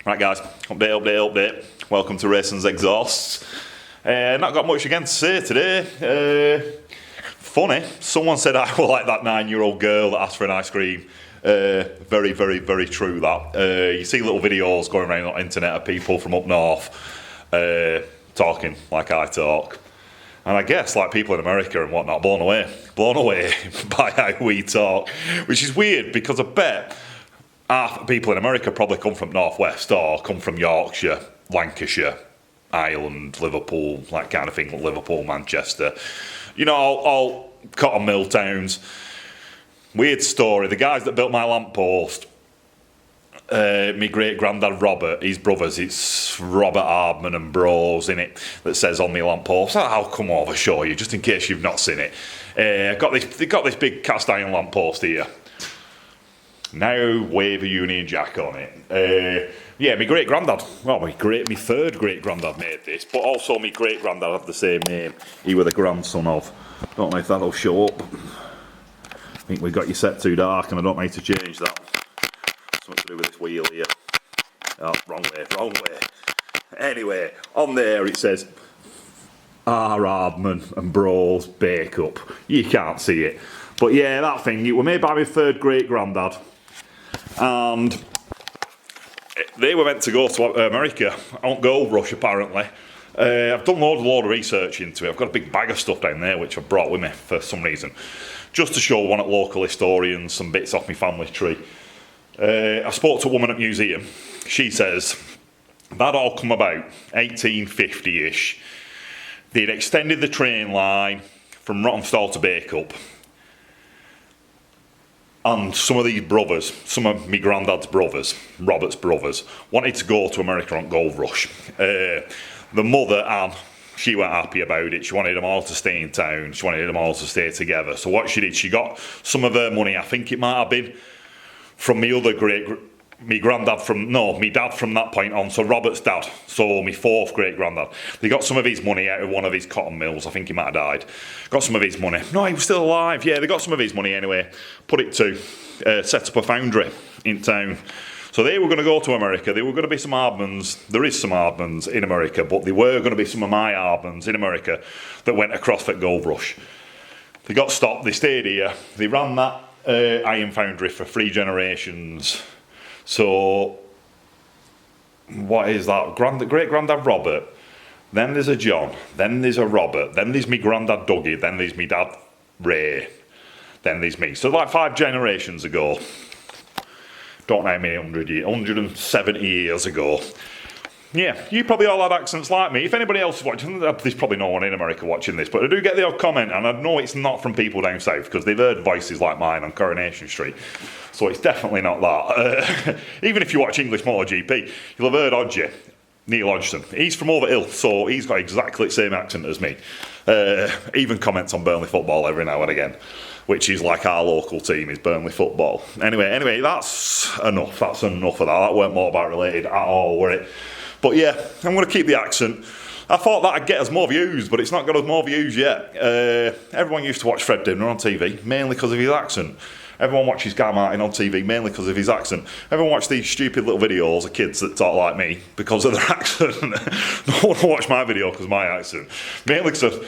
Right guys, update. Welcome to Raysons Exhausts. Not got much again to say today. Funny, someone said I was like that 9-year-old girl that asked for an ice cream. Very true that. You see little videos going around on the internet of people from up north talking like I talk. And I guess like people in America and whatnot, blown away by how we talk. Which is weird because I bet half the people in America probably come from Northwest or come from Yorkshire, Lancashire, Ireland, Liverpool, that kind of thing, Liverpool, Manchester. You know, all cotton mill towns. Weird story. The guys that built my lamppost, my great-granddad Robert, his brothers, it's Robert Hardman and Bros in it that says on my lamppost. I'll come over show you, just in case you've not seen it. They've got this big cast iron lamppost here. Now wave a Union Jack on it. Yeah, my great-granddad, well, my third great-granddad made this, but also my great-granddad had the same name. He was the grandson of. Don't know if that'll show up. I think we got you set too dark and I don't know how to change that. Something to do with this wheel here. Oh, wrong way. Anyway, on there it says R. Hardman and Bros Bake Up. You can't see it. But yeah, that thing, it was made by my third great-granddad. And they were meant to go to America on Gold Rush, apparently. I've done a load of research into it. I've got a big bag of stuff down there, which I've brought with me for some reason. Just to show one at local historians, some bits off my family tree. I spoke to a woman at museum. She says that all come about 1850-ish. They'd extended the train line from Rottenstall to Bake-Up. And some of these brothers, some of my granddad's brothers, Robert's brothers, wanted to go to America on Gold Rush. The mother, Anne, she weren't happy about it. She wanted them all to stay in town. She wanted them all to stay together. So what she did, she got some of her money, I think it might have been, from my dad from that point on, so Robert's dad, so my fourth great-granddad. They got some of his money out of one of his cotton mills, I think he might have died. Got some of his money. No, he was still alive, yeah, they got some of his money anyway. Put it to set up a foundry in town. So they were going to go to America, there were going to be some Hardmans, there is some Hardmans in America, but there were going to be some of my Hardmans in America that went across that Gold Rush. They got stopped, they stayed here, they ran that iron foundry for 3 generations. So, what is that? Great-granddad Robert, then there's a John, then there's a Robert, then there's me granddad Dougie, then there's me dad Ray, then there's me. So like 5 generations ago, don't know how many 170 years ago. Yeah, you probably all had accents like me. If anybody else is watching, there's probably no one in America watching this, but I do get the odd comment, and I know it's not from people down south, because they've heard voices like mine on Coronation Street. So it's definitely not that. Even if you watch English MotoGP, you'll have heard Odgie, Neil Hodgson. He's from over hill, so he's got exactly the same accent as me. Even comments on Burnley football every now and again, which is like our local team is Burnley football. Anyway, that's enough. That's enough of that. That weren't Motorbike related at all, were it? But yeah, I'm going to keep the accent. I thought that'd get us more views, but it's not got us more views yet. Everyone used to watch Fred Dimner on TV, mainly because of his accent. Everyone watches Guy Martin on TV, mainly because of his accent. Everyone watches these stupid little videos of kids that talk like me because of their accent. No one will watch my video because of my accent. Mainly because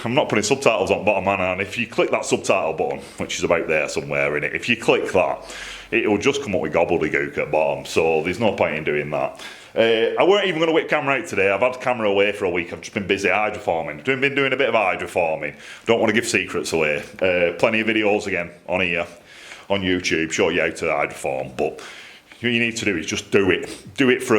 I'm not putting subtitles on bottom, man, and if you click that subtitle button, which is about there somewhere in it, if you click that, it will just come up with gobbledygook at bottom, so there's no point in doing that. I weren't even going to whip camera out today. I've had camera away for a week. I've just been busy hydroforming. Been doing a bit of hydroforming. Don't want to give secrets away. Plenty of videos again on here, on YouTube, show you how to hydroform, but what you need to do is just do it. Do it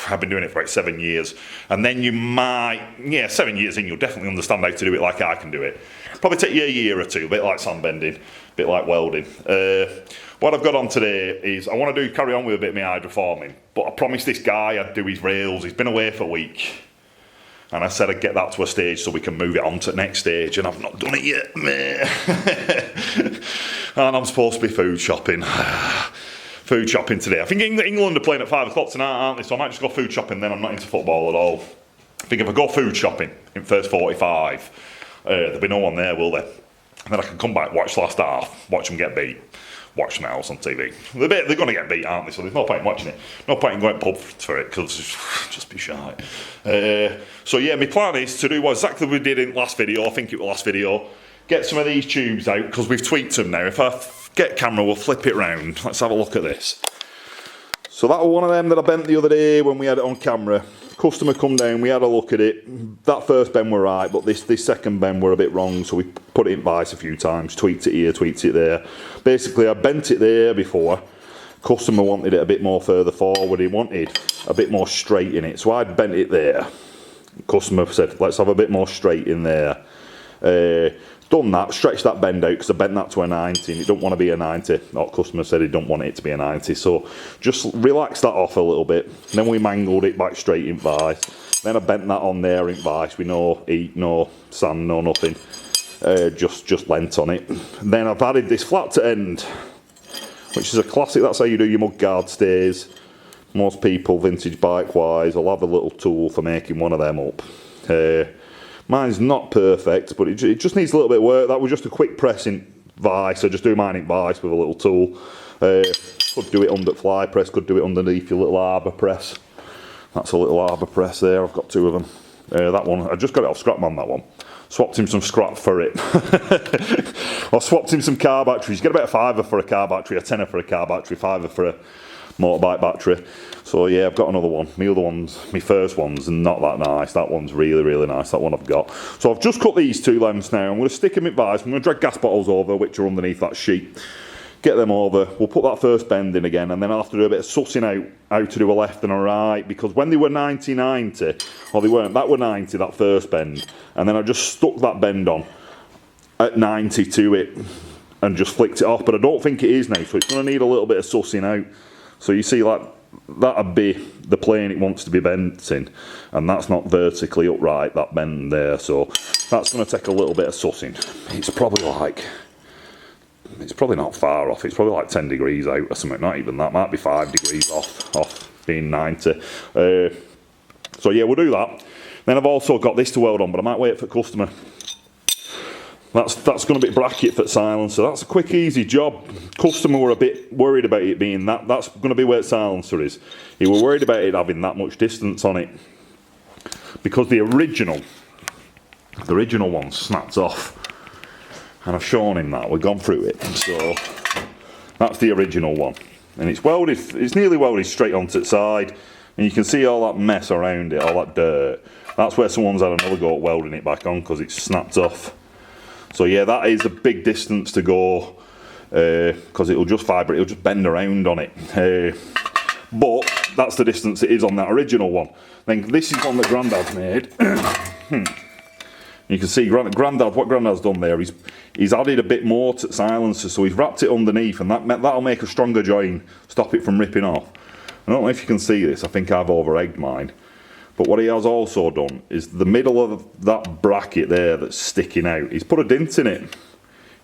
I've been doing it for about 7 years. And then you might, 7 years in, you'll definitely understand how to do it like I can do it. Probably take you a year or two, a bit like sandbending, a bit like welding. What I've got on today is, I want to carry on with a bit of my hydroforming, but I promised this guy I'd do his rails. He's been away for a week. And I said I'd get that to a stage so we can move it on to the next stage, and I've not done it yet. And I'm supposed to be food shopping today. I think England are playing at 5 o'clock tonight, aren't they? So I might just go food shopping then. I'm not into football at all. I think if I go food shopping in first 45, there'll be no one there, will there? And then I can come back, watch last half, watch them get beat. watching the house on TV. They're going to get beat, aren't they? So there's no point in watching it. No point in going pub for it, because it's just be shy. So yeah, my plan is to do exactly what we did in last video. I think it was last video. Get some of these tubes out, because we've tweaked them now. If I get camera, we'll flip it round. Let's have a look at this. So that was one of them that I bent the other day when we had it on camera. Customer come down, we had a look at it. That first bend were right, but this second bend were a bit wrong, so we put it in vice a few times, tweaked it here, tweaked it there. Basically, I bent it there before. Customer wanted it a bit more further forward. He wanted a bit more straight in it, so I bent it there. Customer said, let's have a bit more straight in there. Done that, stretched that bend out, because I bent that to a 90 and it don't want to be a 90. Our customer said he don't want it to be a 90, so just relax that off a little bit. Then we mangled it back straight in vice. Then I bent that on there in vice with no heat, no sand, no nothing. Just lent on it. Then I've added this flat to end, which is a classic. That's how you do your mudguard stays. Most people, vintage bike wise, will have a little tool for making one of them up. Mine's not perfect, but it just needs a little bit of work. That was just a quick press in vice. I just do mine in vice with a little tool. Could do it under fly press, could do it underneath your little arbor press. That's a little arbor press there. I've got two of them. That one, I just got it off Scrapman, that one. Swapped him some scrap for it. I swapped him some car batteries. You get about a £5 for a car battery, a tenner for a car battery, £5 for a motorbike battery. So yeah, I've got another one. My other one's, my first one's not that nice. That one's really, really nice, that one I've got. So I've just cut these two lengths now. I'm going to stick them in vice. I'm going to drag gas bottles over, which are underneath that sheet. Get them over. We'll put that first bend in again, and then I'll have to do a bit of sussing out how to do a left and a right, because when they were 90-90, or they weren't, that were 90, that first bend, and then I just stuck that bend on at 90 to it and just flicked it off, but I don't think it is now, so it's going to need a little bit of sussing out. So you see, like, that'd be the plane it wants to be bent in, and that's not vertically upright, that bend there, so that's going to take a little bit of sussing. It's probably not far off. It's probably like 10 degrees out or something, not even that. Might be 5 degrees off being 90. So yeah, we'll do that. Then I've also got this to weld on, but I might wait for customer. That's going to be bracket for silencer. That's a quick, easy job. Customer were a bit worried about it being that. That's going to be where silencer is. He were worried about it having that much distance on it, because the original one snapped off. And I've shown him that, we've gone through it. So that's the original one. And it's welded, it's nearly welded straight onto its side. And you can see all that mess around it, all that dirt. That's where someone's had another go at welding it back on, because it's snapped off. So yeah, that is a big distance to go, because it'll just vibrate, it'll just bend around on it. But that's the distance it is on that original one. Then this is one that Grandad's made. You can see what Grandad's done there, he's added a bit more to the silencer, so he's wrapped it underneath, and that'll make a stronger join, stop it from ripping off. I don't know if you can see this, I think I've over-egged mine. But what he has also done is the middle of that bracket there that's sticking out, he's put a dint in it.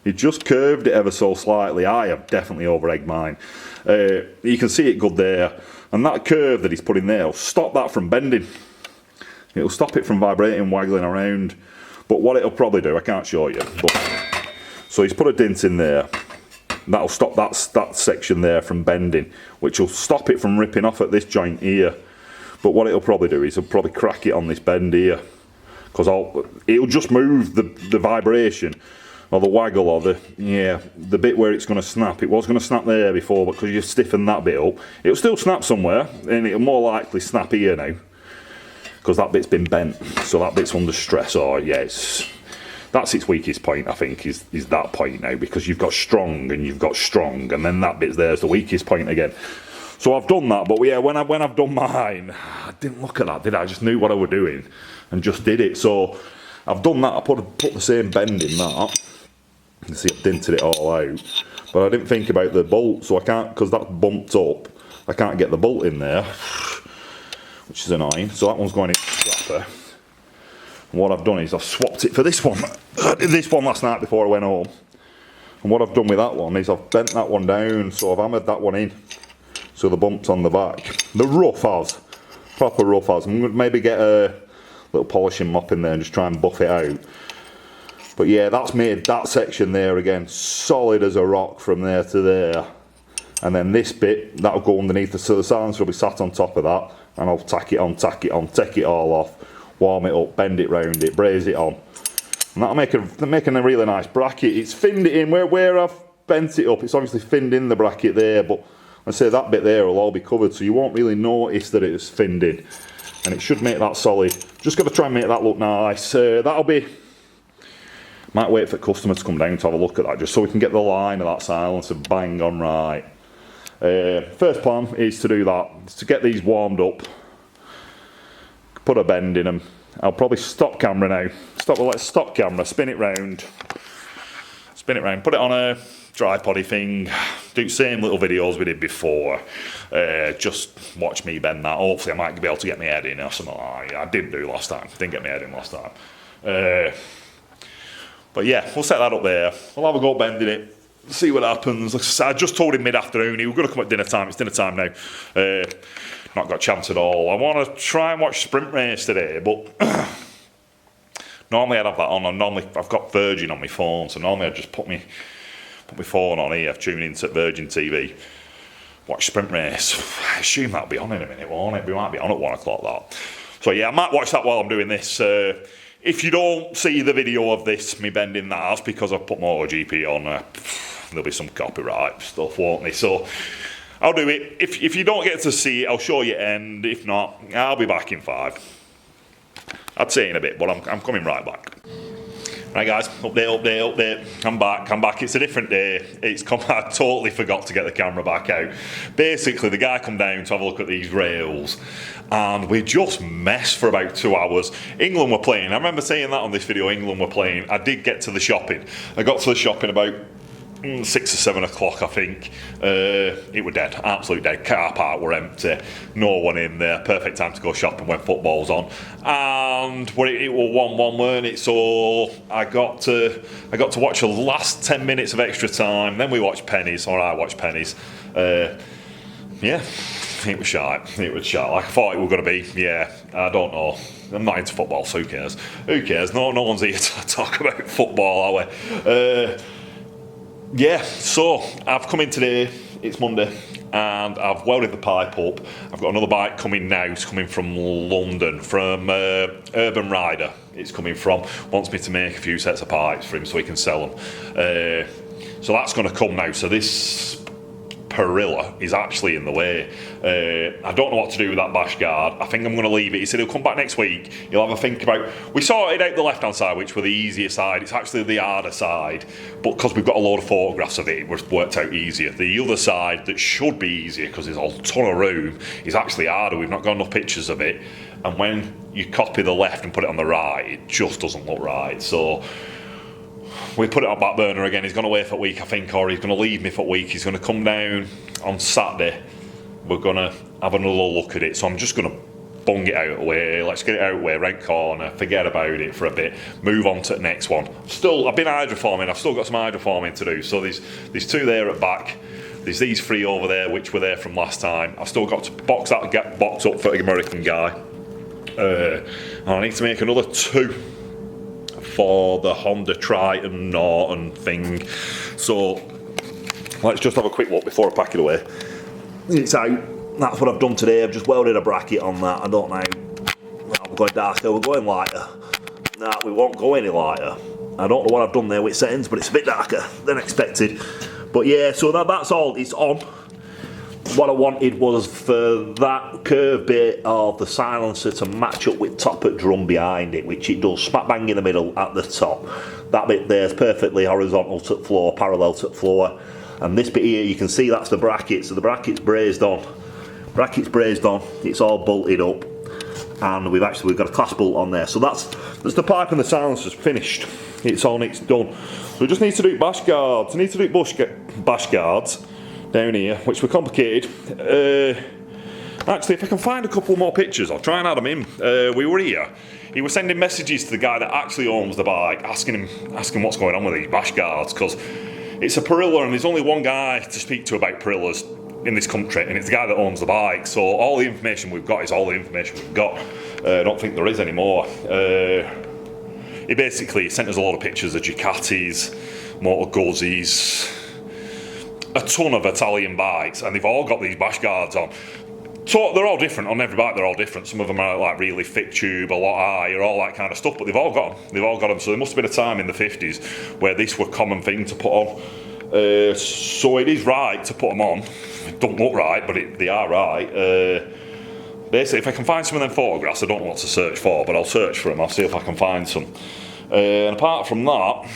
He just curved it ever so slightly. I have definitely over-egged mine. You can see it good there, and that curve that he's put in there will stop that from bending. It'll stop it from vibrating, waggling around. But what it'll probably do, I can't show you. But, so he's put a dint in there. That'll stop that section there from bending, which will stop it from ripping off at this joint here. But what it'll probably do is it'll probably crack it on this bend here, because it'll just move the vibration or the waggle or the bit where it's going to snap. It was going to snap there before, but because you've stiffened that bit up, it'll still snap somewhere, and it'll more likely snap here now, because that bit's been bent, so that bit's under stress. Or yes, that's its weakest point, I think, is that point now, because you've got strong and you've got strong, and then that bit's there's the weakest point again. So I've done that, but yeah, when I've done mine, I didn't look at that, did I? I just knew what I was doing and just did it. So I've done that. I put the same bend in that. You can see I've dinted it all out, but I didn't think about the bolt, so I can't, because that's bumped up, I can't get the bolt in there, which is annoying. So that one's going in scrapper. And what I've done is I've swapped it for this one. I did this one last night before I went home. And what I've done with that one is I've bent that one down, so I've hammered that one in. So the bump's on the back. The rough has, proper rough has. I'm going to maybe get a little polishing mop in there and just try and buff it out. But yeah, that's made that section there again solid as a rock from there to there. And then this bit, that'll go underneath, so the silencer will be sat on top of that, and I'll tack it on, take it all off, warm it up, bend it round it, braze it on. And that'll make a really nice bracket. It's finned it in, where I've bent it up, it's obviously finned in the bracket there, but I say that bit there will all be covered, so you won't really notice that it's finned in. And it should make that solid. Just got to try and make that look nice. That'll be... Might wait for the customer to come down to have a look at that, just so we can get the line of that silencer bang on right. First plan is to do that, to get these warmed up, put a bend in them. I'll probably stop camera now. Let's stop camera, spin it round, put it on a tripod thing, do the same little videos we did before. Just watch me bend that. Hopefully I might be able to get my head in or something like that. I didn't do last time, didn't get my head in last time. But yeah, we'll set that up there. We'll have a go bending it, see what happens. I just told him mid-afternoon, he was going to come at dinner time. It's dinner time now. Not got a chance at all. I want to try and watch Sprint Race today, but normally I'd have that on. I've got Virgin on my phone, so normally I'd just put my phone on here, tune into Virgin TV, watch Sprint Race. I assume that'll be on in a minute, won't it? We might be on at 1 o'clock, that. So yeah, I might watch that while I'm doing this. If you don't see the video of this, me bending that, that's because I've put MotoGP on. There'll be some copyright stuff, won't there? So I'll do it. If you don't get to see it, I'll show you end. If not, I'll be back in 5. I'd say in a bit, but I'm coming right back. Right guys, update. I'm back. It's a different day. I totally forgot to get the camera back out. Basically, the guy come down to have a look at these rails, and we just messed for about 2 hours. England were playing. I remember saying that on this video, England were playing. I did get to the shopping. I got to the shopping about 6 or 7 o'clock, I think. It were dead, absolute dead. Car park were empty, no one in there. Perfect time to go shopping when football's on. And it was 1-1, weren't it? So I got to watch the last 10 minutes of extra time. Then we watched pennies, or I watched pennies. Yeah, it was shite. Like I thought it was going to be. Yeah, I don't know. I'm not into football, so who cares? No one's here to talk about football, are we? Yeah, so I've come in today, it's Monday, and I've welded the pipe up. I've got another bike coming now, it's coming from London, from Urban Rider. It's coming from, wants me to make a few sets of pipes for him so he can sell them. So that's going to come now. So this Perilla is actually in the way. I don't know what to do with that bash guard. I think I'm going to leave it. He said he'll come back next week. He'll have a think about... We sorted out the left-hand side, which were the easier side. It's actually the harder side, but because we've got a load of photographs of it, it worked out easier. The other side that should be easier, because there's a ton of room, is actually harder. We've not got enough pictures of it, and when you copy the left and put it on the right, it just doesn't look right. So we put it on back burner again. He's going away for a week, I think, or he's going to leave me for a week. He's going to come down on Saturday. We're going to have another look at it. So I'm just going to bung it out of the way. Let's get it out of the way, right corner, forget about it for a bit, move on to the next one. I've been hydroforming. I've still got some hydroforming to do. So there's 2 there at back. There's these 3 over there, which were there from last time. I've still got to box up for the American guy. And I need to make another 2 for the Honda Triton Norton thing. So let's just have a quick look before I pack it away. It's out. That's what I've done today. I've just welded a bracket on that. I don't know. Well, we're going darker, we're going lighter. Nah, we won't go any lighter. I don't know what I've done there with settings, but it's a bit darker than expected. But yeah, so that's all. It's on. What I wanted was for that curve bit of the silencer to match up with top at drum behind it, which it does, smack bang in the middle at the top. That bit there is perfectly horizontal to the floor, parallel to the floor. And this bit here, you can see that's the bracket, so the bracket's brazed on. It's all bolted up, and we've got a clasp bolt on there. So that's the pipe and the silencer's finished. It's on, it's done. So we just need to do bash guards. I need to do bash guards down here, which were complicated. Actually, if I can find a couple more pictures, I'll try and add them in. We were here. He was sending messages to the guy that actually owns the bike, asking what's going on with these bash guards, because it's a Perilla and there's only one guy to speak to about Perillas in this country, and it's the guy that owns the bike. So all the information we've got is all the information we've got. I don't think there is any more. he basically sent us a lot of pictures of Ducatis, Moto Guzzi's, a ton of Italian bikes, and they've all got these bash guards on. So they're all different on every bike. They're all different. Some of them are like really thick tube, a lot higher, all that kind of stuff. But they've all got them. They've all got them. So there must have been a time in the 50s where this were a common thing to put on. So it is right to put them on. It don't look right, but they are right. Basically, if I can find some of them photographs, I don't know what to search for, but I'll search for them. I'll see if I can find some. And apart from that.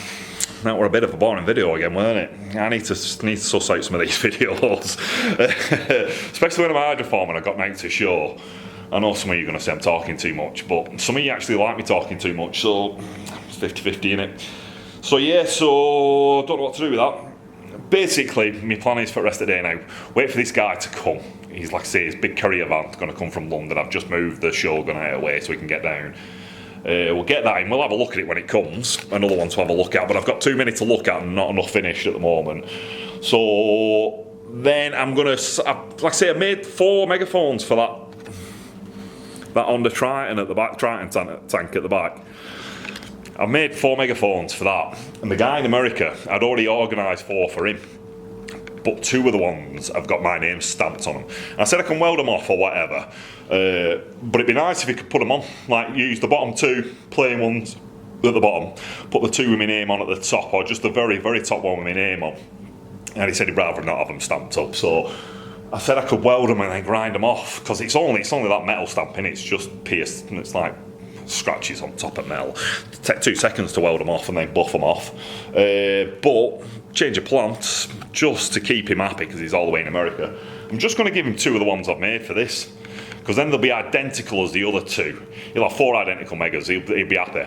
That were a bit of a boring video again, weren't it? I need to suss out some of these videos. Especially when I'm a hydroform and I got night to show. I know some of you are going to say I'm talking too much, but some of you actually like me talking too much, so it's 50-50 innit? So yeah, so don't know what to do with that. Basically, my plan is for the rest of the day now, wait for this guy to come. He's like I say, his big courier van's going to come from London. I've just moved the Shogun out of the way so we can get down. We'll get that in, we'll have a look at it when it comes, another one to have a look at, but I've got too many to look at and not enough finished at the moment. So then I'm going to, like I say, I made 4 megaphones for that on the Triton at the back, Triton tank at the back. I've made 4 megaphones for that, and the guy in America, I'd already organised 4 for him. But 2 of the ones have got my name stamped on them. And I said I can weld them off or whatever, but it'd be nice if you could put them on, like use the bottom 2 plain ones at the bottom, put the 2 with my name on at the top, or just the very, very top one with my name on. And he said he'd rather not have them stamped up, so I said I could weld them and then grind them off, because it's only that metal stamping, it's just pierced, and it's like scratches on top of metal. It'll take 2 seconds to weld them off and then buff them off. But change of plans, just to keep him happy because he's all the way in America. I'm just going to give him 2 of the ones I've made for this, because then they'll be identical as the other 2. He'll have 4 identical megas, he'll be happy.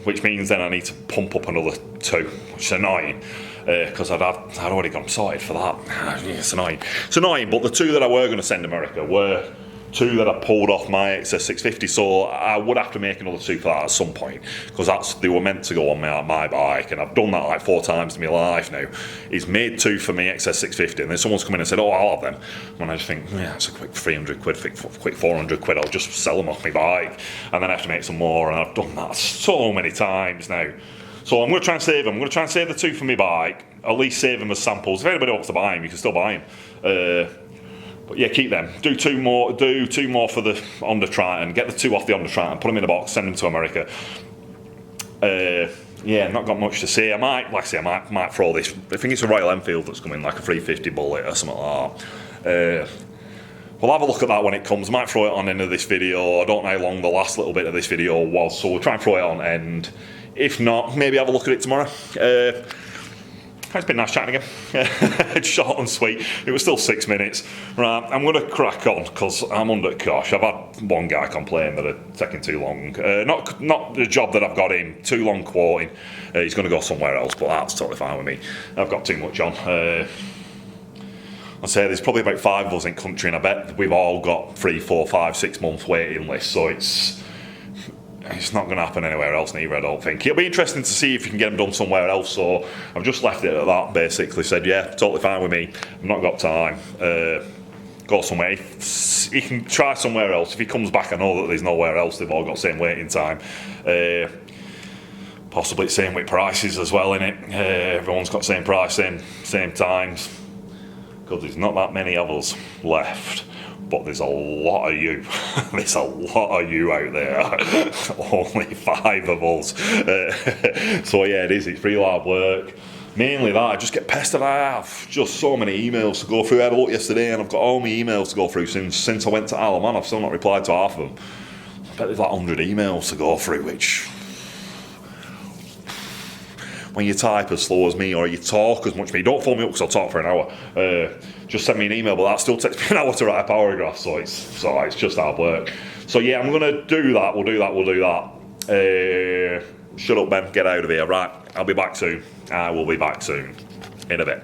Which means then I need to pump up another 2, which is annoying. Because I'd already got them sorted for that. It's annoying. It's annoying, but the 2 that I were going to send America were 2 that I pulled off my XS650, so I would have to make another 2 for that at some point, because they were meant to go on my bike, and I've done that like 4 times in my life now. He's made 2 for me XS650, and then someone's come in and said, oh, I'll have them. And I just think, yeah, it's a quick 300 quid, quick 400 quid, I'll just sell them off my bike, and then I have to make some more, and I've done that so many times now. So I'm going to try and save them. I'm going to try and save the 2 for my bike, at least save them as samples. If anybody wants to buy them, you can still buy them. But yeah, keep them. Do 2 more for the Honda Triton. Get the 2 off the Honda Triton, put them in a box, send them to America. Yeah, not got much to say. I might throw this. I think it's a Royal Enfield that's coming, like a 350 Bullet or something like that. We'll have a look at that when it comes. Might throw it on end of this video. I don't know how long the last little bit of this video was, so we'll try and throw it on end. If not, maybe have a look at it tomorrow. It's been nice chatting again. It's short and sweet. It was still 6 minutes. Right, I'm going to crack on because I'm under cosh. I've had one guy complain that they're taking too long. Not the job that I've got in, too long quoting. He's going to go somewhere else, but that's totally fine with me. I've got too much on. I say there's probably about 5 of us in country, and I bet we've all got 3, 4, 5, 6 months waiting list, so it's not going to happen anywhere else neither, I don't think. It'll be interesting to see if you can get them done somewhere else, so I've just left it at that, basically said, yeah, totally fine with me, I've not got time, go somewhere. He can try somewhere else. If he comes back, I know that there's nowhere else, they've all got the same waiting time. Possibly the same with prices as well, innit? Everyone's got the same price, same times, because there's not that many of us left. But there's a lot of you. There's a lot of you out there. Only 5 of us. So yeah, it is. It's real hard work. Mainly that. I just get pestered. I have just so many emails to go through. I had a look yesterday, and I've got all my emails to go through since I went to Isle of Man. I've still not replied to half of them. I bet there's like 100 emails to go through, which, when you type as slow as me or you talk as much as me, don't phone me up because I'll talk for an hour. Just send me an email, but that still takes me an hour to write a paragraph, so it's just hard work. So yeah, I'm going to do that. We'll do that. Shut up, Ben. Get out of here. Right, I'll be back soon. I will be back soon. In a bit.